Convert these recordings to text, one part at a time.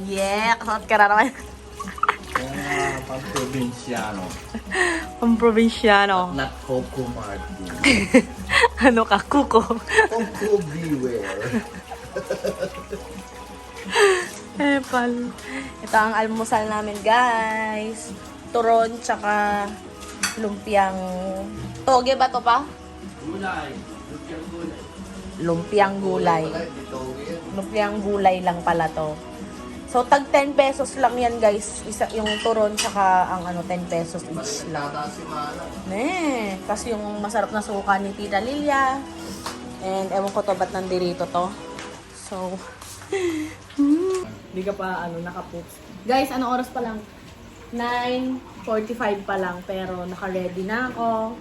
Yeah, kasot ka na naman. Pang-probinsyano. Pang-probinsyano. Not Coco Martin. Ano ka, kuko? Coco beware. Pal. Ito ang almusal namin, guys. Turon, tsaka lumpiang... Toge ba to pa? Gulay. Lumpiang gulay. Lumpiang gulay. Lumpiang gulay lang pala to. So, tag 10 pesos lang yan, guys. Isa, yung turon, tsaka ang 10 pesos each lang. Tapos yung masarap na suka ni Tita Lilia. And ewan ko to, ba't nandirito to? So, hindi ka pa, naka-poops. Guys, anong oras pa lang? 9:45 pa lang, pero naka-ready na ako.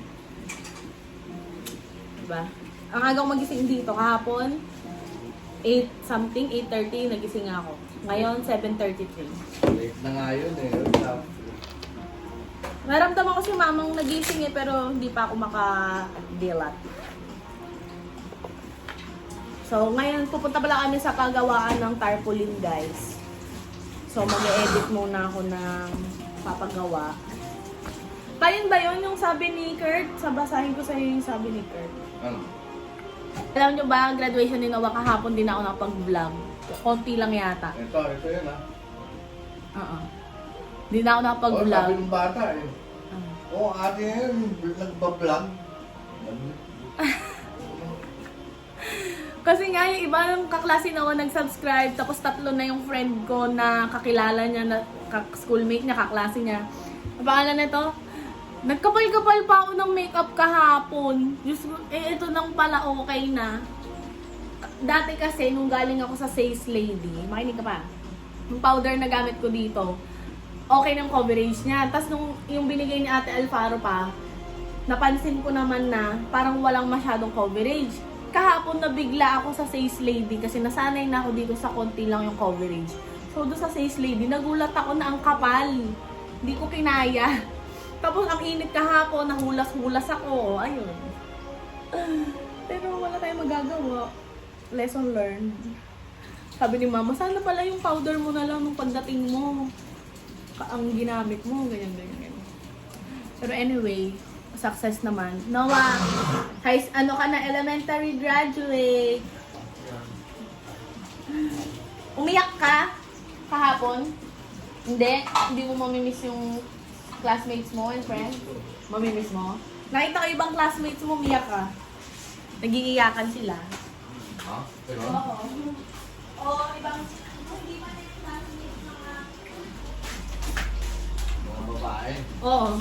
Diba? Ang agaw magising dito, kahapon, 8-something, 8:30, nagising ako. Ngayon, 7:33. Late na nga yun eh. Naramdaman ko si mamang nagising pero hindi pa ako makadilat. So, ngayon, pupunta pala kami sa pagawaan ng tarpaulin, guys. So, mag-edit muna ako ng papagawa. Payon ba yun yung sabi ni Kurt? Sabasahin ko sa'yo yung sabi ni Kurt. Ano? Alam nyo ba, graduation ni Noah kahapon din ako nakapag-vlog. Konti lang yata. Ito yun ah. Oo. Hindi na ako nakapag-vlog. Sabi ng bata eh. Ate yun, nagbablog. Kasi nga yung iba ng kaklase na nag-subscribe, tapos 3 na yung friend ko na kakilala niya, na schoolmate niya, kaklase niya. Ang pangalan nito? Nagkapal-kapal pa ako ng makeup kahapon. Ito nang pala okay na. Dati kasi, nung galing ako sa Says Lady, makinig ka pa, yung powder na gamit ko dito, okay ng coverage niya. Tapos nung yung binigay ni Ate Alfaro pa, napansin ko naman na parang walang masyadong coverage. Kahapon nabigla ako sa Says Lady kasi nasanay na ako dito sa konti lang yung coverage. So doon sa Says Lady, nagulat ako na ang kapal. Hindi ko kinaya. Tapos ang init kahapon, nahulas-hulas ako. Ayun. Pero wala tayong magagawa. Lesson learned. Sabi ni Mama, sana pala yung powder mo na lang nung pagdating mo. Ang ginamit mo, ganyan. Pero anyway, success naman. Noah, ano ka na, elementary graduate. Umiyak ka kahapon? Hindi mo mamimiss yung classmates mo and friends? Mamimiss mo? Nakita ko ibang classmates mo, umiyak ka. Nag-iiyakan sila. Ha? Pero? Oo. Oo, ibang... Hindi pa na yung classmates Mga babae. Oo.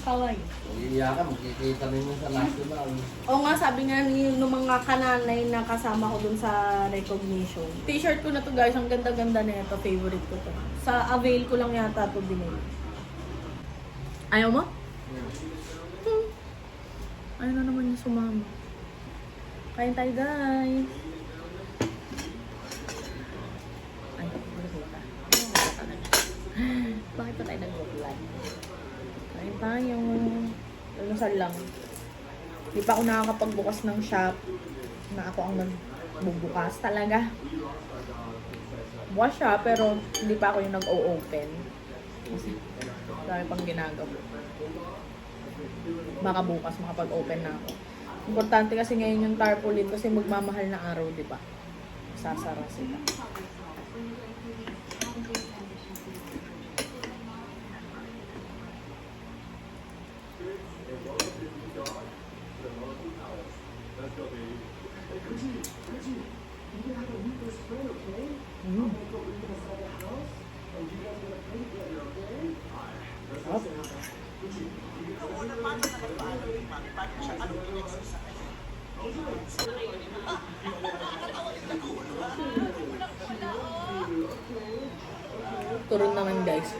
Kawaii. Iiyakan, magkikita rin yun sa national. Oo nga, sabi nga ni nung mga kananay na kasama ko dun sa recognition. T-shirt ko na to, guys, ang ganda-ganda na ito. Favorite ko to. Sa Avail ko lang yata to binili. Ayaw mo? Ayaw na naman yung sumama. Kain tayo, guys. Ay, wala. Bakit pa tayo nag-vlog? Kain tayo. Lusal lang. Hindi pa ako nakakapagbukas ng shop na ako ang nagbubukas talaga. Bukas siya, pero hindi pa ako yung nag-o-open. Kasi dami pang ginagawa. Baka bukas makapag-open na ako. Importante kasi ngayon yung tarpaulin kasi magmamahal na araw, di ba? Sasara sila. Turon naman, guys.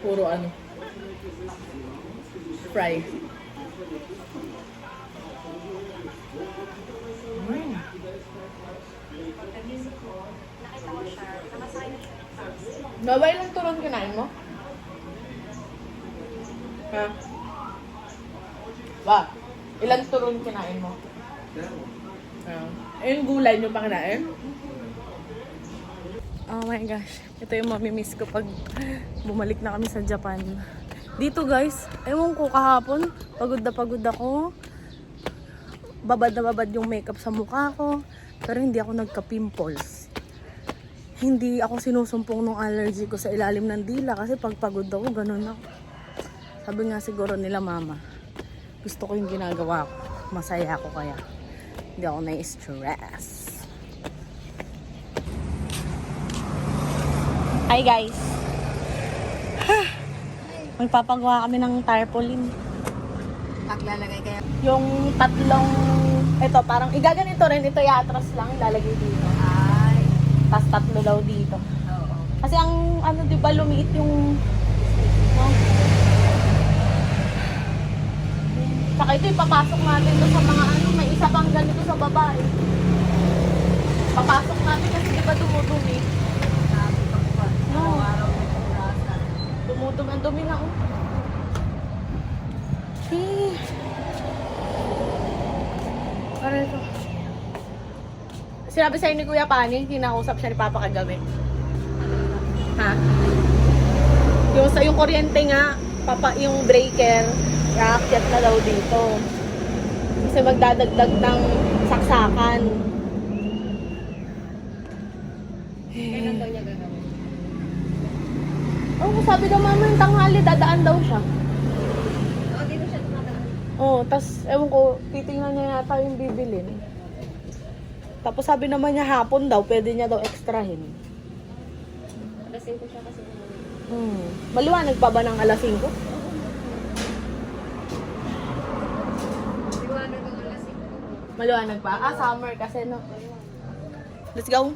Puro fry. Gaway lang turon kinain mo? Ha? Ba? Ilang turon kinain mo? Yung gulay nyo pa kinain? Oh my gosh. Ito yung mamimiss ko pag bumalik na kami sa Japan. Dito guys, ewan ko kahapon, pagod na pagod ako. Babad na babad yung makeup sa mukha ko. Pero hindi ako nagka-pimples. Hindi ako sinusumpong ng allergy ko sa ilalim ng dila kasi pag pagod ako, ganun ako. Sabi nga siguro nila mama, gusto ko yung ginagawa ko. Masaya ako kaya. Hindi ako na-stress. Hi guys! Magpapagawa kami ng tarpaulin. Paglalagay kayo. Yung tatlong, ito parang igaganito rin, ito iatras lang, ilalagay dito. Ay. Tapos tatlo daw dito. Oo. Kasi ang ano, di ba, lumiit yung, no? Saka ito ipapasok natin to sa mga ano, may isa pang ganito sa baba eh. Papasok natin kasi di ba dumudumi? Sabi ko pa. No. Araw-araw may pagkasa. Dumudumi, ang dumi na oh. Eh. Ano ito? Sinabi sa'yo ni Kuya Pani, kinausap siya ni Papa kagabi. Ha? Yung kuryente nga, Papa, yung breaker, aakyat na daw dito. Kasi magdadagdag ng saksakan. Kailan daw niya gagawin? Oh, sabi daw mama yung tanghali, dadaan daw siya. Oo, dito siya tumatawag. Oh, tas ewan ko, titingnan niya yata yung bibilin. Tapos sabi naman niya hapon daw, pwede niya daw extrahin. Alas 5 siya kasi. Maliwanag pa ba ng alas 5? Liwanag ang alas 5. Maliwanag pa? Ah, summer kasi no. Let's go.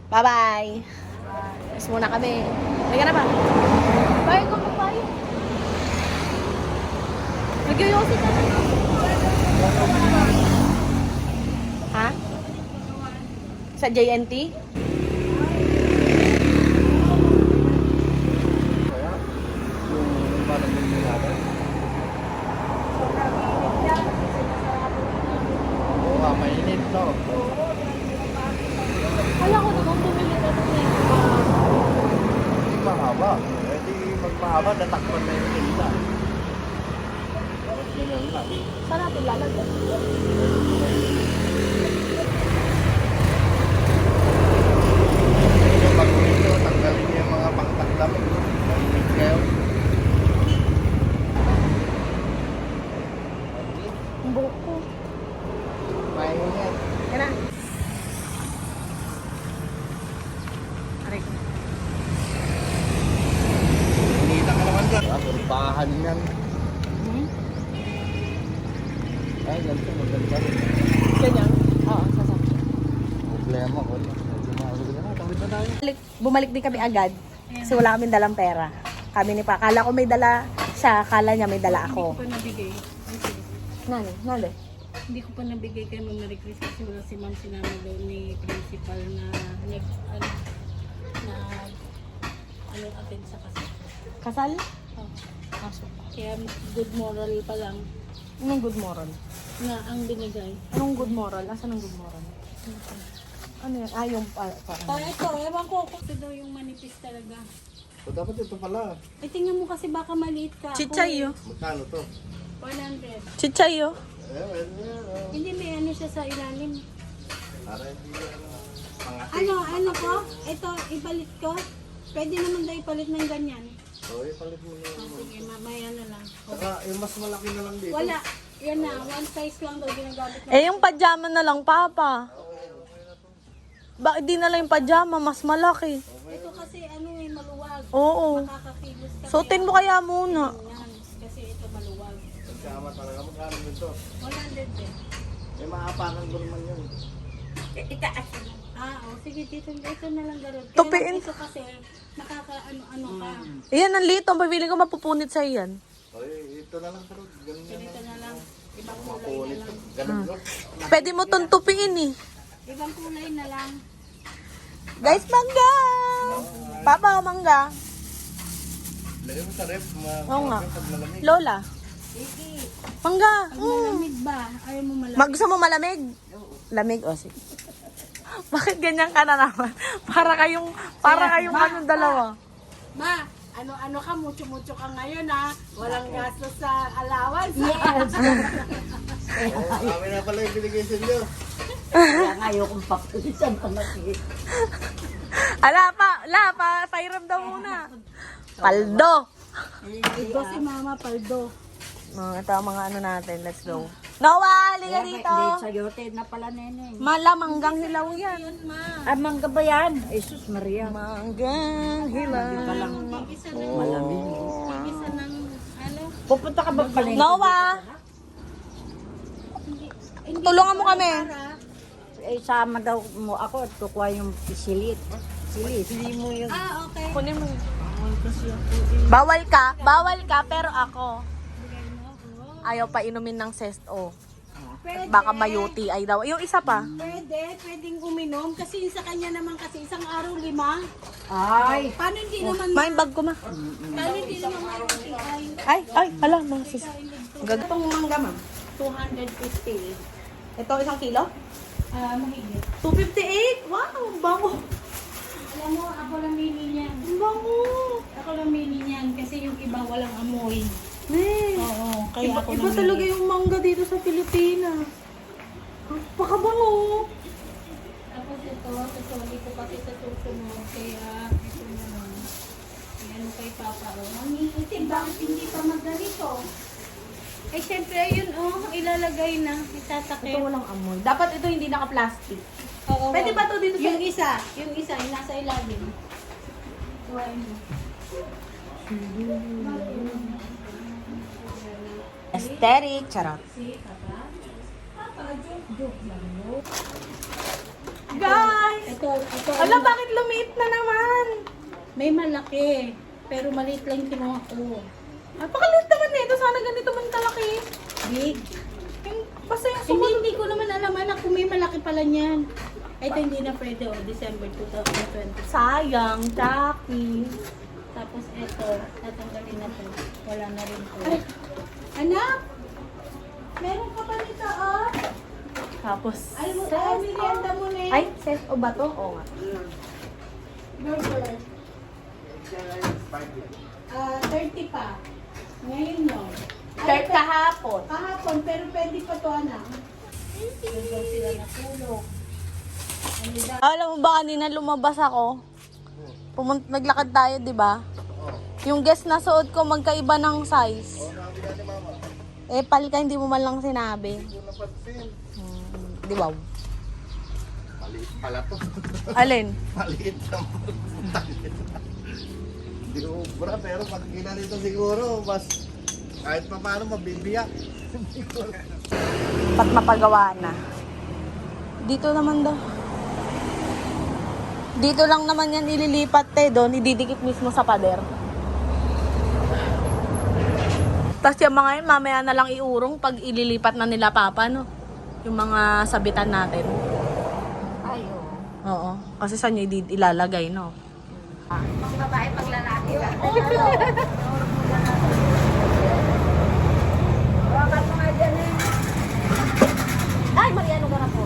Bye-bye. Yes muna kami. Halika na ba? Bye, go pa tayo. Nagyoyosi ka na. Ha? Sa JNT? Kaya, yung parang yung natin. Oo nga, mainit, no? Kala ko naman bumili ka ng Hindi mahaba. Eh di magmahaba, natakpan na yung tinda. Ganyan lang. Saan natin lalagyan? Yung pag-uwi nyo, tanggalin niyo yung mga pangtaklamig. Mainit kayo. Ang buhok ko. Mainit. Yan na. Aray ko. Inita ka naman dyan. Puro bahan yan. Ay, ganito, maganda rin. Ganyan? Oo, sasakit. Problema ko. Medyo mahulog na. Tawid na tayo. Bumalik din kami agad. Kasi wala kaming dalang pera. Kami ni Pa. Kala ko may dala siya. Kala niya may dala ako. Hindi ko pa nabigay. Nani? Nani? Hindi ko pa nabigay kay Ma'am Marie Chris kasi wala si Ma'am sinama daw ni principal na attend sa kasal. Kasal? Oh. Kaso. Kaya good moral pa lang Anong good moral? na ang binigay. Anong good moral? Asan ang good moral? Ano yan? Ah, yung parang... Ito, ewan ko. Ito daw yung manipis talaga. So, dapat ito pala. Eh, tingnan mo kasi baka maliit ka. Chichayo. Magkano to? 100. Chichayo. Hindi may ano siya sa ilalim. Para hindi pangati. Ano ko? Ito, ipalit ko. Pwede naman daw ipalit ng ganyan. So, palit mo na. Oh, sige, mamaya na lang. Saka, yung mas malaki na lang dito. Wala. Yan na, one size lang daw ginagamit na. Eh, yung pajama na lang, Papa. Bakit di na lang yung pajama? Mas malaki. Ito kasi ano eh, maluwag. Oo. Makakakilos ka. Suotin mo kaya muna. Yan, kasi ito maluwag. Magkama talaga. Magkano dito? 100 eh. May maapakan ko naman yun. Itaas mo. Sige, dito na lang garo. Tupiin. Ito kasi, nakaka-ano ka. Iyan, ang liit. Ang pabili ko mapupunit sa iyan. Oy, ito na lang. Pero ganun na Ganito na lang. Ibang kulay na Makulit. lang. Ganun no? Pwede mo itong tupiin eh. Ibang kulay na lang. Guys, mangga! Papa, mangga. Lagay mo sa ref. Oo nga. Pag malamig. Lola, Sige. mangga. Pag malamig ba? Ayaw mo malamig. Gusto mo malamig? Lamig, o sige. Bakit ganyan ka na naman? Para kayong anong dalawa. Ma, ano ka, mucho-mucho ka ngayon ha. Walang gastos sa allowance. Yes. Kami na pala yung binigay sa inyo. Kaya nga ayokong papalisan pa natin. Pairam daw muna. Paldo. Ito si Mama Paldo. Ito ang mga ano natin. Let's go. Noah, halika dito. Hindi, sayote na pala, nene. Malamanggang hilaw yan. Ah, mangga ba yan? Jesus Maria. Manggang hilaw. Isa ng, Malamig. isa ng, ano, Pupunta ka ba pala? Noah, tulungan mo kami. Eh, sama daw mo ako at kukuha yung silit. Silit. mo yung... okay. Kunin mo. Bawal ka, pero ako. Ayaw pa inumin ng sesto. Pwede, Baka may UTI daw. Yung isa pa. pwedeng uminom kasi sa kanya naman kasi isang araw 5. Ay! Paano hindi naman, Main bag ko ma. paano hindi naman may UTI? Ay, ala, mga sis. Itong mangga ma'am, 250. Ito, 1 kilo? Mahigit. 258? Wow, bango. Alam mo, ako namili niyan. Bango. Ako namili niyan kasi yung iba walang amoy. Oo, kaya Iba, ako iba namili. talaga yung mangga dito sa Pilipinas. Pakabango. Tapos ito, sasoli ko kasi sa susunod. Kaya ito na lang. Ano kay Papa, oh. Mangiitim, bakit hindi pa magganito? Eh, syempre, yun, oh, ilalagay na. Itatakip. Ito walang amoy. Dapat ito hindi naka-plastic. Oo, Pwede ba to dito sa... yung isa, yung nasa ilalim. Kuhain mo. Aesthetic, charot. Guys! Ito. Ala, bakit lumiit na naman? May malaki, pero maliit lang yung kinuha ko. Napakaliit naman nito. Sana ganito man kalaki. Big. Yung, basta yung sumunod. Hindi ko naman alam, anak, kung may malaki pala niyan. Ito hindi na pwede, oh, December 2020. Sayang, Jackie. Tapos ito, tatanggalin na to. Wala na rin to. Ay. Anak! Meron ka pa nito, oh. Tapos, Alam mo, merienda mo na ay, set o ba to? Oo nga. Burger. 30 pa. Ngayon yun. Third kahapon. Kahapon, pero pwede pa to, anak. Burger sila natulog. Alam mo ba kanina lumabas ako? Naglakad tayo, di ba? Yung guest na suot ko magkaiba ng size. Eh, palika, hindi mo man lang sinabi. Di ba? Maliit pala to. Alin? Maliit naman. Hindi ko ubra, pero pag ginanito siguro, mas kahit pa paano mabibiyak. Pat mapagawa na. Dito naman daw. Dito lang naman yan ililipat doon, ididikit mismo sa pader. Tapos yung mga yun, mamaya na lang iurong pag ililipat na nila Papa, no? Yung mga sabitan natin. Ay, oo. Oo. Kasi saan nyo ilalagay, no? Pag babae, pag lalaki. Hawakan mo nga dyan eh. Ay, Mariano ka na po.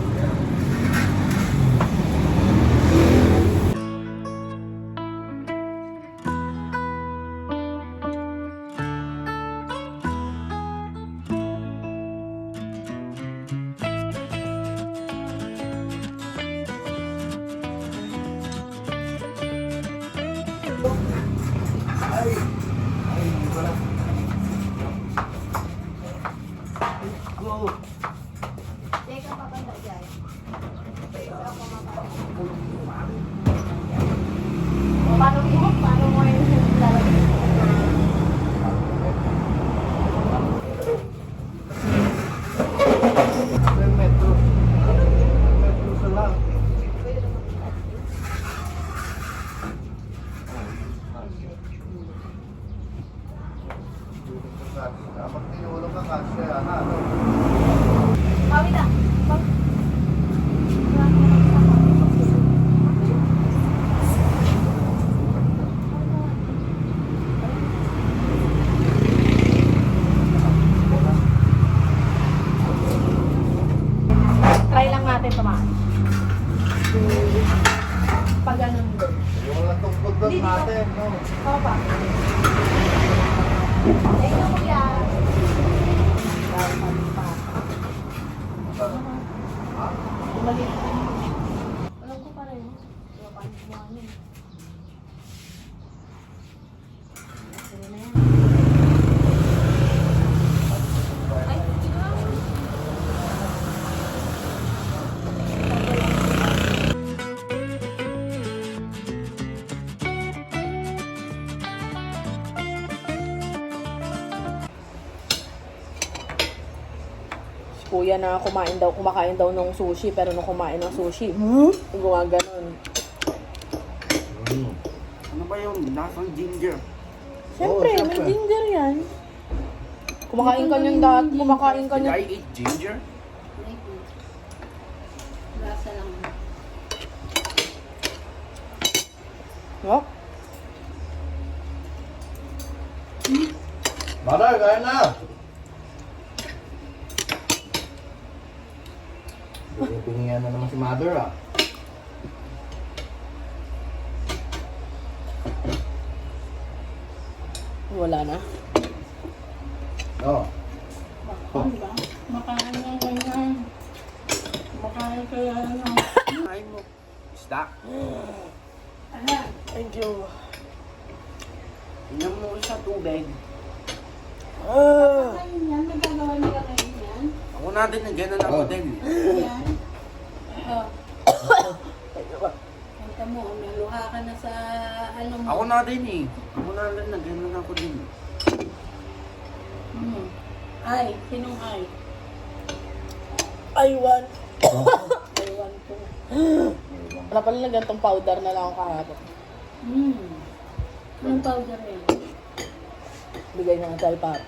Go! Teka, papanda dyan. Paano mo yung lalagay? Metro. Metro sa lang. Dapat tinulong ka kasi ano. Bawi na. Try lang natin tumaan. Pag ganun doon. Yung mga tungkod doon natin, no? Oo pa. Thank you, kuya. Bumalik. Alam ko pa rin. Wala pa rin kumuha niya. Sige na yan. Ay, sige na. Kuya na kumakain daw ng sushi, pero nung kumain ng sushi, gumaganon. Ano ba yung lasang ginger? Siyempre, Oo, may siyempre. ginger yan. Kumakain ka niyang dati, kumakain ka Did niya. I eat ginger? Lasa lang. Oh, Mother, kaya na! Pingingan na naman si Mother, ah. wala na. No. Diba? Makain ng ganyan. Makain kaya ano. Kain mo. Isda. Ano? Thank you. Inom mo sa tubig. Kain yan? Magagawa nila kayo yan? Ako natin na gano'n ako Oh. din. Yan. Oh. Punta mo, naluha ka na sa ano mo. Ako na din eh. Ako na din na gano'n ako din. Ay, sinong ay? I want. Ewan ko. Wala pala na ganitong powder na lang ako kahapon. Anong powder yan? Bigay na ng Telpar.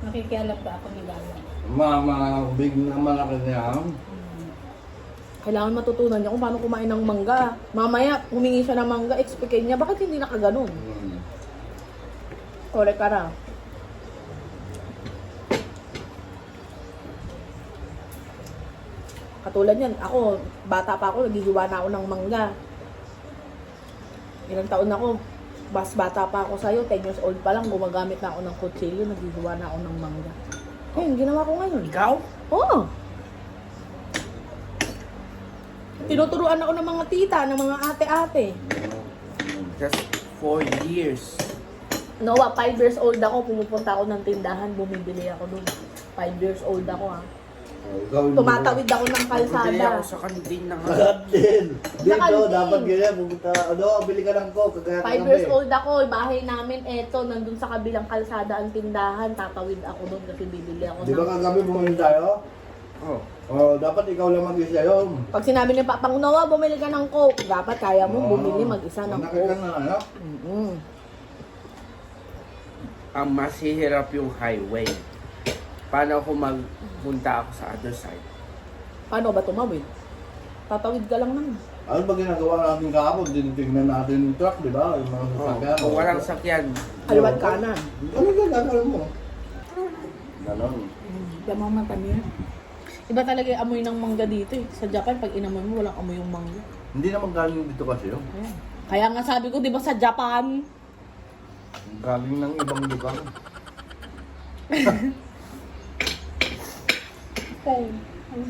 Nakikialam ba ako ni Lala? Mama, big na malaki niya. Kailangan matutunan niya kung paano kumain ng mangga. Mamaya, humingi siya ng mangga, expectin niya, bakit hindi nakaganon? Correct ka na. Katulad yan, ako, bata pa ako, naghihiwa na ako ng mangga. Ilang taon na ako, mas bata pa ako sa'yo, 10 years old pa lang, gumagamit na ako ng kutsilyo, naghihiwa na ako ng mangga. Ngayon, ginawa ko ngayon. Ikaw? Oo. Tinuturuan ako ng mga tita, ng mga ate-ate. Just 4 years. Noah, 5 years old ako, pumupunta ako ng tindahan, bumibili ako doon. 5 years old ako ha. Ikaw, Tumatawid ako ng Bili kalsada. ako sa kantin ng Lahat din. Dito, Nakantin. dapat ganyan. Pumunta, bili ka ng coke. Kagaya 5 years old ako, bahay namin, eto, nandun sa kabilang kalsada ang tindahan, tatawid ako doon kasi bibili ako Di ba ng... kagabi bumili tayo? Oh. Oh, dapat ikaw lang mag-isa yun. Pag sinabi ni Papang Noah, bumili ka ng Coke, dapat kaya mo bumili mag-isa ng Nakita Coke. na, ano? Ang masihirap yung highway. Paano ako magpunta ako sa other side? Paano ba tumawid? Tatawid ka lang naman. Ano ba ginagawa natin kahapon? Tinitignan natin yung truck, di ba? Yung mga Oh, sasakyan. kung walang sakyan, Kaliwat kanan. Ano ka gagawin mo? Ganon. Diyan mo matamis. Iba talaga yung amoy ng mangga dito eh. Sa Japan, pag inamoy mo, walang amoy yung mangga. Hindi naman galing dito kasi yun. Ayan. Kaya nga sabi ko, di ba sa Japan? Galing ng ibang lugar. Okay. Ano